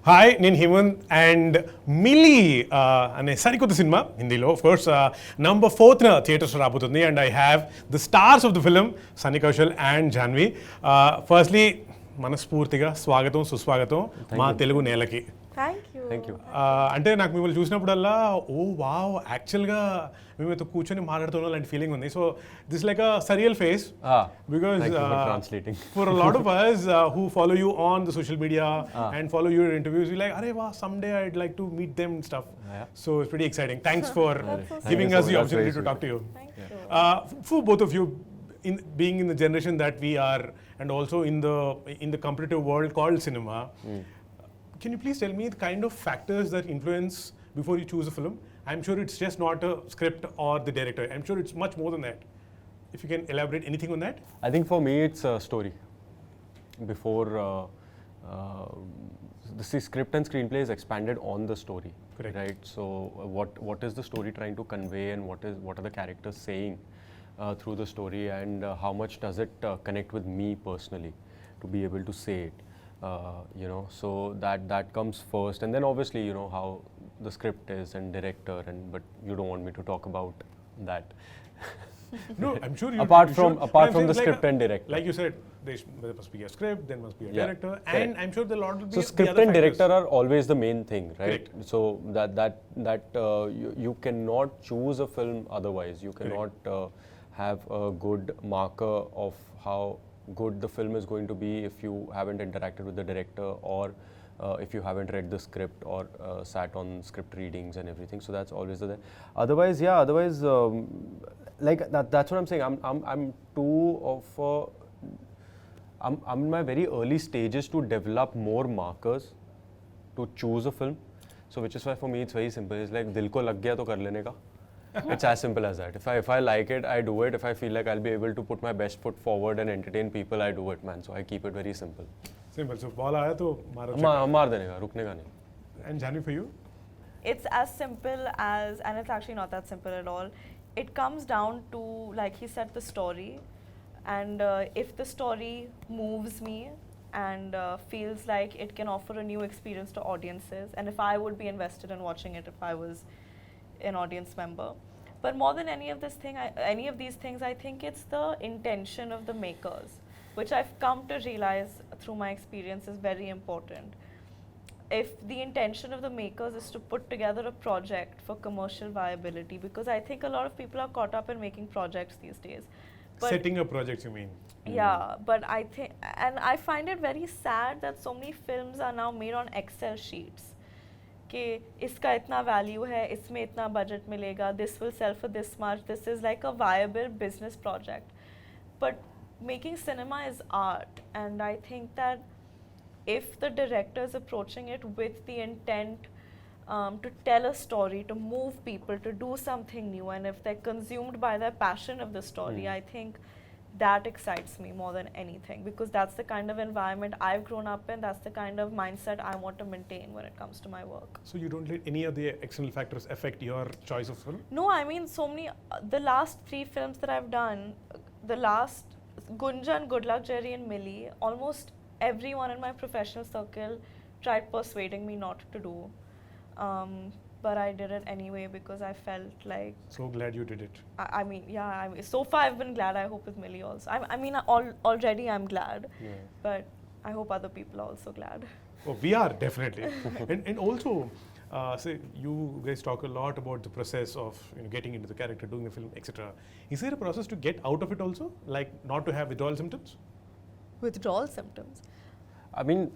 Hi నేను Hemant and milli అనే సరికొత్త సినిమా హిందీలో of course number 4th theatres రాబోతుంది and I have the stars of the film Sunny Kaushal and Janhvi. Firstly మనస్ఫూర్తిగా స్వాగతం సుస్వాగతం మా తెలుగు నేలకి. Thank you. అంటే నాకు మిమ్మల్ని చూసినప్పుడల్లా ఓ వావ్ యాక్చువల్గా మేమైతే కూర్చొని మాట్లాడుతున్నాం లాంటి ఫీలింగ్ ఉంది. So this like a surreal face because for a lot of us who follow you on the social media and follow your interviews, we like, "Arey wow, someday I'd like to meet them and stuff." So it's pretty exciting. Thanks for giving us the opportunity to talk to you. Thank you. For both of you, being in the generation that we are and also in the competitive world called cinema, can you please tell me the kind of factors that influence before you choose a film? I'm sure it's just not a script or the director. I'm sure it's much more than that. If you can elaborate anything on that? I think for me it's a story. Before the script and screenplay is expanded on the story. Correct. Right? So what is the story trying to convey and what are the characters saying through the story, and how much does it connect with me personally to be able to say it. So that comes first, and then obviously how the script is and director, but you don't want me to talk about that. No, I'm sure you. apart you from should. the script and director. Like you said, there must be a script, there must be a director, correct. and I'm sure the lot will be. So the script other and factors. director are always the main thing, right? Correct. So that you cannot choose a film otherwise. You cannot have a good marker of how good the film is going to be if you haven't interacted with the director, or if you haven't read the script or sat on script readings and everything. So that's always the otherwise like that's what I'm saying. I'm too of I'm in my very early stages to develop more markers to choose a film. So which is why for me it's very simple. It's like dil ko lag gaya to kar lene ka. It's as simple as that. If I like it, I do it. If I feel like I'll be able to put my best foot forward and entertain people, I do it, man. So I keep it very simple. Simple. So ball आया तो मारो. मार देने का, रुकने का नहीं. And Janhvi, for you? It's as simple as, and it's actually not that simple at all. It comes down to, like he said, the story. And if the story moves me and feels like it can offer a new experience to audiences, and if I would be invested in watching it if I was an audience member. But more than any of these things, I think it's the intention of the makers, which I've come to realize through my experience is very important. If the intention of the makers is to put together a project for commercial viability, because I think a lot of people are caught up in making projects these days. But Setting up projects, you mean? yeah, but I think, and I find it very sad that so many films are now made on Excel sheets. कि इसका इतना value है, इसमें इतना budget मिलेगा, this will sell for this much, this is like a viable business project. But making cinema is art, and I think that if the director is approaching it with the intent to tell a story, to move people, to do something new, and if they're consumed by their passion of the story, I think that excites me more than anything, because that's the kind of environment I've grown up in, that's the kind of mindset I want to maintain when it comes to my work. So you don't let any of the external factors affect your choice of film? No, I mean so many, the last 3 films that I've done, the last Gunjan, Good Luck, Jerry and Mili, almost everyone in my professional circle tried persuading me not to do. But I did it anyway because I felt like... So glad you did it. I mean, so far I've been glad. I hope with Mili also. I mean, already I'm glad. Yeah. But I hope other people are also glad. Oh, we are definitely. and also, say you guys talk a lot about the process of getting into the character, doing the film, etc. Is there a process to get out of it also, like not to have withdrawal symptoms? Withdrawal symptoms? I mean,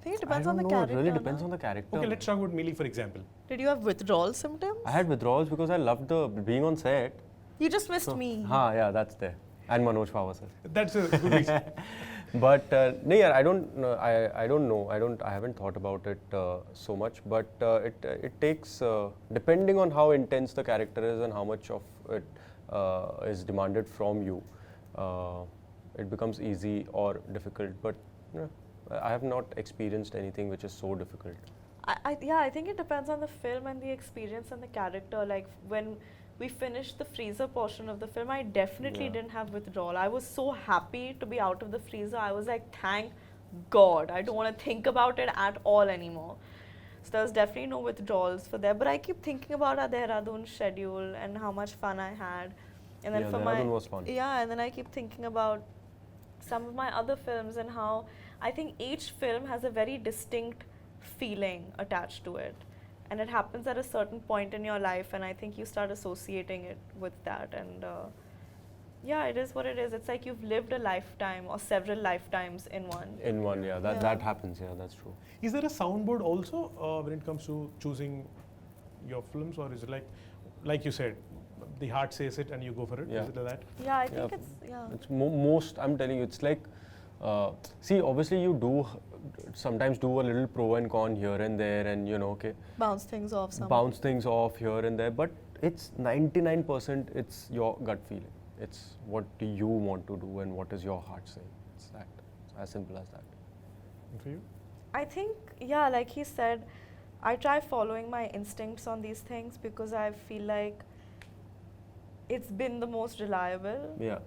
I think it depends I on don't the know. character. It really depends on the character. Okay, let's talk about Mili, for example. Did you have withdrawal symptoms? I had withdrawals because I loved being on set. You just missed me. Yeah, that's there. And Manoj Pawar sir. That's a good reason. But no, yeah, I don't know. I haven't thought about it so much. But it takes, depending on how intense the character is and how much of it is demanded from you, it becomes easy or difficult. But I have not experienced anything which is so difficult. I think it depends on the film and the experience and the character. Like when we finished the freezer portion of the film, I definitely didn't have withdrawal. I was so happy to be out of the freezer. I was like, thank God, I don't want to think about it at all anymore. So there was definitely no withdrawals for there. But I keep thinking about our Dehradun schedule and how much fun I had. And then Yeah, for Dehradun was fun. Yeah, and then I keep thinking about some of my other films and how I think each film has a very distinct feeling attached to it. And it happens at a certain point in your life, and I think you start associating it with that. And yeah, it is what it is. It's like you've lived a lifetime or several lifetimes in one. In one, yeah. That happens, yeah, that's true. Is there a soundboard also when it comes to choosing your films, or is it like you said, the heart says it and you go for it? Yeah. Is it like that? Yeah, I think It's most, I'm telling you, it's like, see, obviously you do sometimes do a little pro and con here and there, and you know, okay, bounce things off somehow. bounce things off here and there, but it's 99% it's your gut feeling. It's what do you want to do and what is your heart saying. It's that. It's as simple as that. And for you? I think, yeah, like he said, I try following my instincts on these things because I feel like it's been the most reliable. Yeah.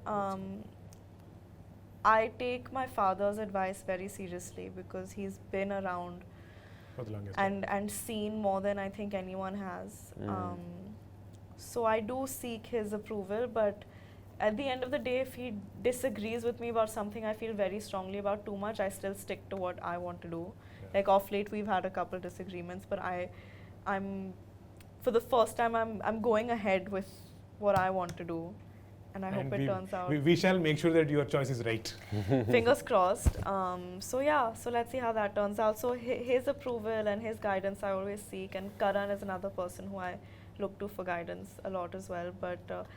I take my father's advice very seriously because he's been around For the longest and seen more than I think anyone has. So I do seek his approval, but at the end of the day, if he disagrees with me about something I feel very strongly about too much, I still stick to what I want to do. Yeah. Like off late, we've had a couple disagreements, but I'm for the first time, I'm going ahead with what I want to do, and I hope it turns out. We shall make sure that your choice is right. Fingers crossed. So yeah, so let's see how that turns out. So his approval and his guidance I always seek, and Karan is another person who I look to for guidance a lot as well. But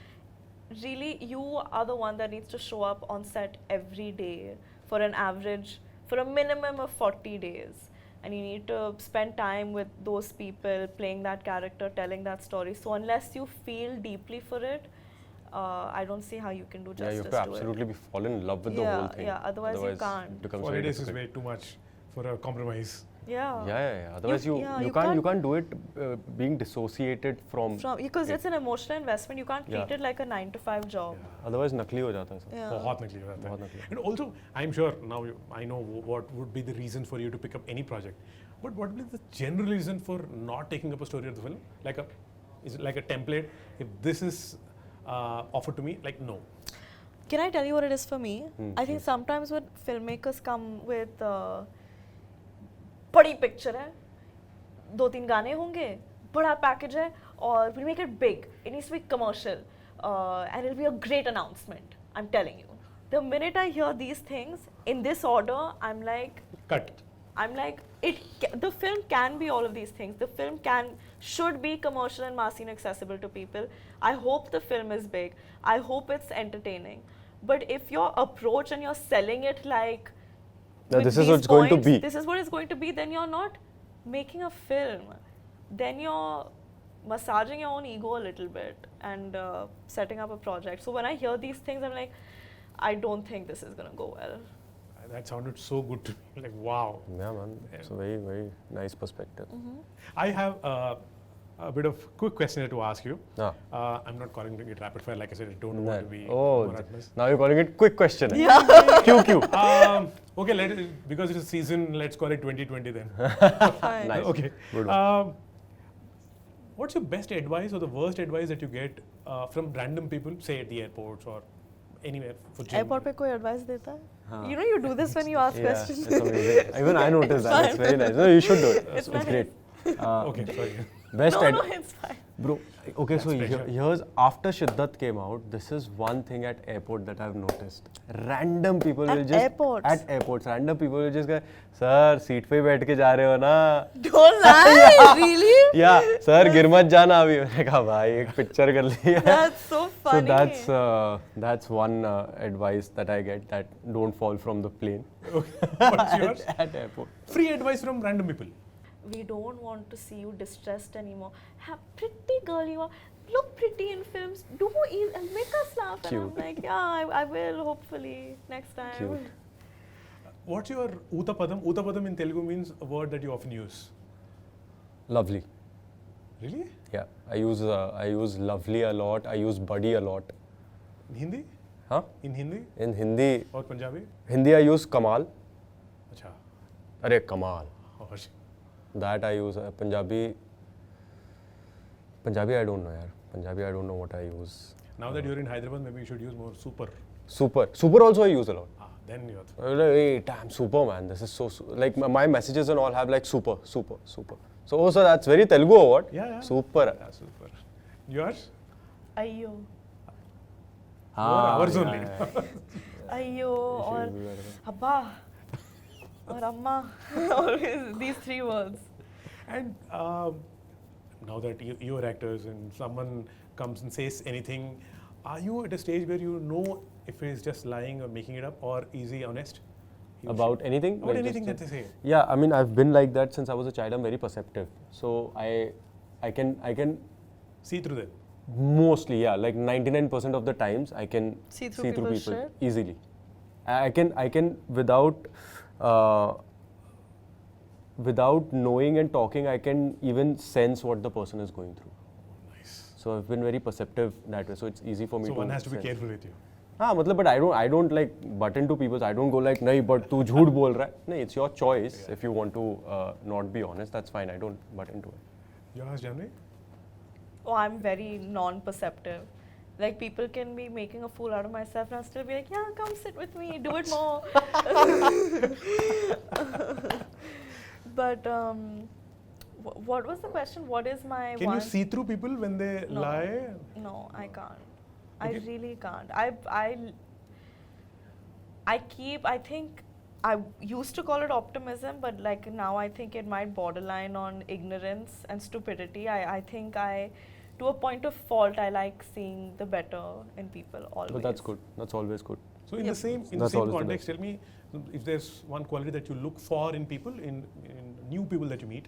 really, you are the one that needs to show up on set every day for a minimum of 40 days. And you need to spend time with those people, playing that character, telling that story. So unless you feel deeply for it, I don't see how you can do justice you have to to absolutely be fall in love with the whole thing. Yeah, otherwise you can't. It becomes 40 very days is difficult. way too much for a compromise. Yeah. Otherwise you can't do it being dissociated from because it. it's an emotional investment. You can't treat Yeah. it like a 9-to-5 job. Otherwise nakli ho jata hai sir. Yeah. बहुत निकली हो जाता बहुत है. निकली. And also, I'm sure now I know what would be the reason for you to pick up any project. But what would be the general reason for not taking up a story of the film? Is it like a template? If this is offered to me, like no. Can I tell you what it is for me? I think sometimes when filmmakers come with बड़ी picture है, 2-3 गाने होंगे, बड़ा package है, और we'll make it big. It needs to be commercial, and it'll be a great announcement. I'm telling you. The minute I hear these things in this order, I'm like, Cut. the film can be all of these things. The film should be commercial and massy and accessible to people. I hope the film is big. I hope it's entertaining. But if your approach and you're selling it like, this is what it's going to be. This is what it's going to be, then you're not making a film. Then you're massaging your own ego a little bit and setting up a project. So when I hear these things, I'm like, I don't think this is going to go well. That sounded so good to me. Like, wow. Yeah, man. It's a very, very nice perspective. I have a bit of quick question to ask you. Ah. I'm not calling it rapid fire. Like I said, I don't want to be Oh, monotonous. now you're calling it quick question. Yeah. QQ. Okay, because it's a season, let's call it 2020 then. Fine. Nice. Okay. Good one. What's your best advice or the worst advice that you get from random people, say at the airports or anywhere for gym? Airport पे कोई advice देता है? You know you do this when you ask Yeah, questions. it's amazing. Even I noticed that. It's very nice. No, you should do it. It's nice. great. Okay, sorry. Best No, it's fine. Bro, okay, so pressure. here's after Shiddat came out, this is one thing at airport that I've noticed. Random people will just airports? At airports, random people will just go, sir, seat पे बैठ के जा रहे हो ना? Don't lie, really? Yeah, sir, गिर मत जाना अभी. मैंने कहा भाई एक पिक्चर कर ली है. That's so funny. So that's one advice that I get, that don't fall from the plane. Okay. What's yours? At airport. Free advice from random people. We don't want to see you distressed anymore. Pretty girl you are. Look pretty in films. Do and make us laugh. Cute. And I'm like, yeah, I will hopefully next time. Cute. What's your Utapadam? Utapadam in Telugu means a word that you often use. Lovely. Really? Yeah, I use lovely a lot. I use buddy a lot. In Hindi? Huh? In Hindi? In Hindi, Or Punjabi? I use Kamal. अच्छा. Arey kamal. और That I use. Punjabi I don't know yaar. Punjabi I don't know what I use. now that you're in Hyderabad, maybe you should use more super. Super also I use a lot. Then you're. Hey, damn, super man. This is so like my messages and all have like super. So that's very Telugu or what? Yeah. Super. Yeah, super. Yours? Ayyo. Hours only. Ayyo or Abba or Amma. Always these three words. And now that you're actors and someone comes and says anything, are you at a stage where you know if he's just lying or making it up, or is he honest? About anything? About Like anything just- that they say. Yeah, I mean, I've been like that since I was a child. I'm very perceptive. So I can See through them. mostly, yeah, like 99% of the times I can See through people's people shit? easily. I can without knowing and talking, I can even sense what the person is going through. Nice. So I've been very perceptive that way. So it's easy for me So to one has to be sense. careful with you. But I don't like butt into people's. I don't go like, nahi, but tu jhoot bol raha hai. No, it's your choice. Yeah. If you want to not be honest, that's fine. I don't butt into it. Yours, Janhvi? Oh, I'm very non-perceptive. Like people can be making a fool out of myself and I'll still be like, yeah, come sit with me, do it more. But what was the question? What is my Can one? you see through people when they No. lie? No, I can't. Okay. I really can't. I think I used to call it optimism, but like now I think it might borderline on ignorance and stupidity. I think to a point of fault, I like seeing the better in people always. But that's good. That's always good. So in Yep. the same That's always the context, tell me if there's one quality that you look for in people, in new people that you meet.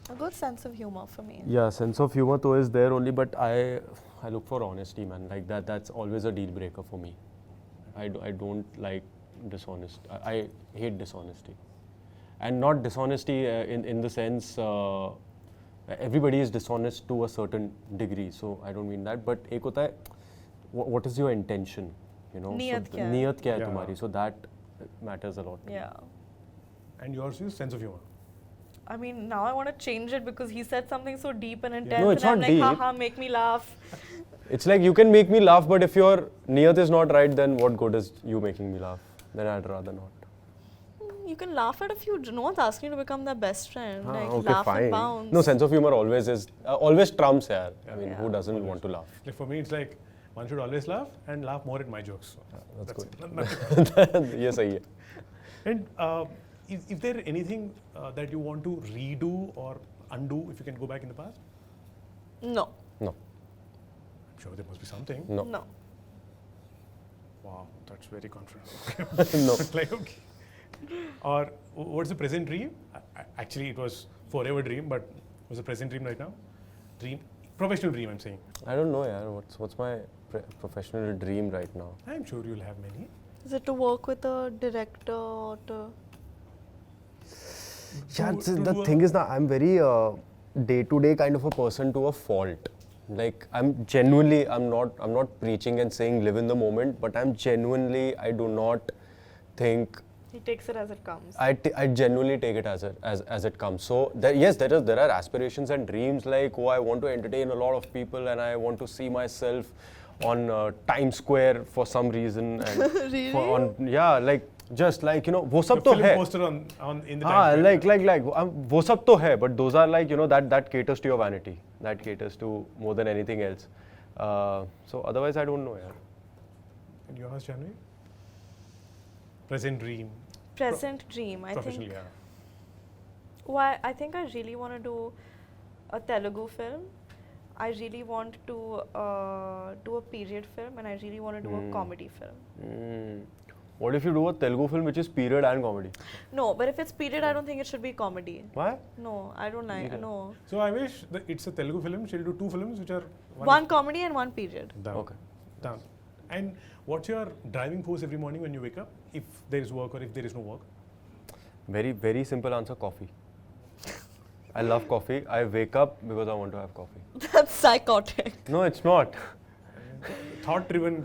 A good sense of humor for me. Yeah, sense of humor though is there only, but I look for honesty, man. Like that's always a deal breaker for me. I don't like dishonest. I hate dishonesty, and not dishonesty in the sense everybody is dishonest to a certain degree. So I don't mean that. But ek hota hai, what is your intention? You know, Niyat so kya hai? niyat kya hai Yeah. tumhari? So that matters a lot. Yeah. And yours is sense of humor. I mean, now I want to change it because he said something so deep and intense, No, it's and I'm not like, deep. haha, make me laugh. It's like you can make me laugh, but if your niyat is not right, then what good is you making me laugh? Then I'd rather not. You can laugh at a few. No one's asking you to become their best friend. Like, Okay, laugh fine. and bounce. No, sense of humor always is always trumps, yaar. I mean, Yeah. who doesn't want to laugh? Like for me, it's like one should always laugh and laugh more at my jokes. So That's good. it. Nothing. Yes, sahi hai. And is there anything that you want to redo or undo if you can go back in the past? No. No, I'm sure there must be something. no, No. Wow, that's very confident. no. Like, okay. Or what's the present dream? Actually, it was forever dream, but what's the present dream right now? Dream, professional dream, I'm saying. I don't know, yaar. What's my professional dream right now? I'm sure you'll have many. Is it to work with a director or to? Yeah, To the do thing is that I'm very day-to-day kind of a person to a fault. Like I'm not preaching and saying live in the moment, but I do not think. He takes it as it comes. I genuinely take it as it comes. So there are aspirations and dreams like I want to entertain a lot of people and I want to see myself on Times Square for some reason and Really? just like वो The सब तो film है. poster on in the हाँ, Times like Square. वो सब तो है, but those are like that caters to your vanity, that caters to more than anything else. So otherwise I don't know, yaar. And yours, Janhvi? Present dream. Present dream. I Professional, think. yeah. Why? I think I really want to do a Telugu film. I really want to do a period film, and I really want to do a comedy film. What if you do a Telugu film which is period and comedy? No, but if it's period, I don't think it should be comedy. Why? No, I don't like. No, So I wish that it's a Telugu film. She'll do two films which are one comedy and one period. Down. Okay. Down. And what's your driving force every morning when you wake up? If there is work or if there is no work? Very, very simple answer, coffee. I love coffee. I wake up because I want to have coffee. That's psychotic. No, it's not. Thought driven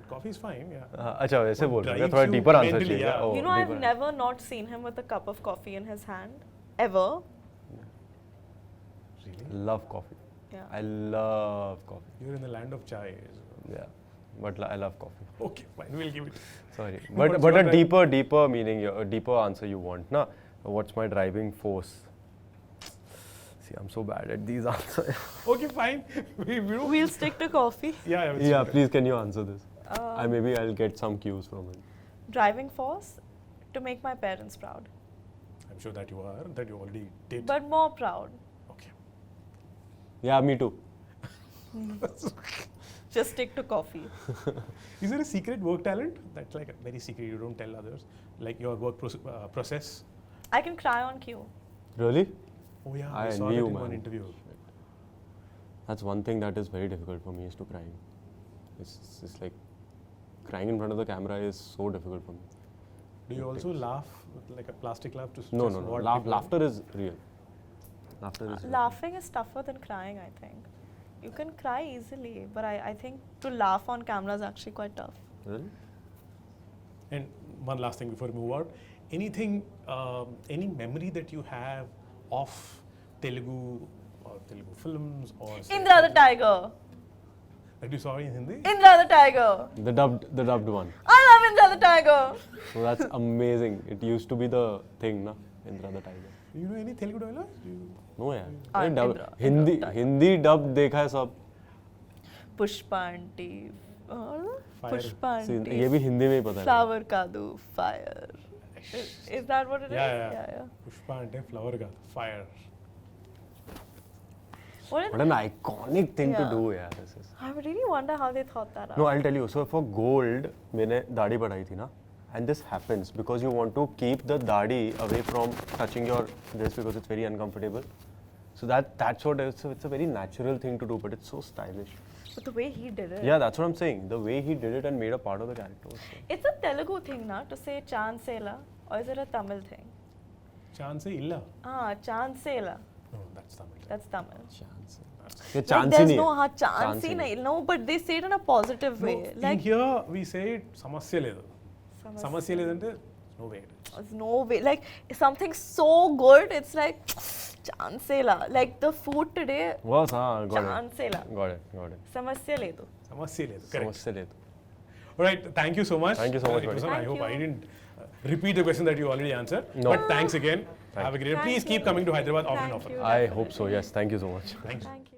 coffee is fine, yeah. अच्छा वैसे बोल रहे हैं drives थोड़ा you deeper answer mentally, चाहिए. yeah. Oh, You know, I've deeper. never not seen him with a cup of coffee in his hand, ever. Really? Love coffee. Yeah. I love coffee. You're in the land of chai. Yeah, but I love coffee. Okay, fine, we'll give it. Sorry, What's but your a deeper meaning, a deeper answer you want, na? What's my driving force? See, I'm so bad at these answers. Okay, fine. we don't. We'll stick to coffee. Yeah, Yeah, please, can you answer this? Uh, Maybe I'll get some cues from it. Driving force to make my parents proud, I'm sure that you are, that you already did. but more proud. Okay. Yeah, me too. Just stick to coffee. Is there a secret work talent that's like a very secret you don't tell others? Like your work process? I can cry on cue. Really? Oh yeah, I I saw envy that you, in man. one interview. That's one thing that is very difficult for me is to crying. It's like crying in front of the camera is so difficult for me. Do you also laugh with like a plastic laugh to No, just no, no. what people- Laughter is real. Laughter is real. Laughing is tougher than crying, I think. You can cry easily, but I think to laugh on camera is actually quite tough. Really? And one last thing before we move out. Anything, any memory that you have of Telugu or Telugu films or Indra the Tiger! that you saw in Hindi? Indra the Tiger! The dubbed one. I love Indra the Tiger! So that's amazing. It used to be the thing, na? Indra the Tiger. Do you know any Telugu dialogues? Do you... No यार. हाँ, नहीं, Indra Tiger. Hindi dub देखा है सब. Pushpa aunty. Fire. Pushpa See, aunty. ये भी हिंदी में ही पता है. Flower kadu, fire. Is that what it is? Yeah. Pushpa and flower ka fire. What an iconic thing to Yeah. do यार. This is. I really wonder how they thought that out. No, I'll tell you. So for gold, मैंने दाढ़ी बढ़ाई थी ना, and this happens because you want to keep the दाढ़ी away from touching your this because it's very uncomfortable. So that's what it's a very natural thing to do, but it's so stylish. But the way he did it. Yeah, that's what I'm saying. The way he did it and made a part of the character. Was so. It's a Telugu thing, na, to say chansela, or is it a Tamil thing? Chance illa. Chansela. No, that's Tamil. That's Tamil. Chance. ये Like chance ही there's नहीं no है. chance ही नहीं. No, but they say it in a positive way. In Like here we say it సమస్య లేదు. సమస్య లేదంటే no way. there's no way. Like something so good, it's like chansela. Like the food today, Was हाँ, got chansela. it. Samasya ledu. సమస్య లేదు. Correct. समझ से ले तो. Alright, thank you so much. Thank you so much, It was buddy. on. I Thank hope I you. didn't repeat the question that you already answered. No. But thanks again. Have a great day. Thank Please keep you. coming to Hyderabad often and Thank often. you. I hope so. Yes. Thank you so much. Thanks. Thank you.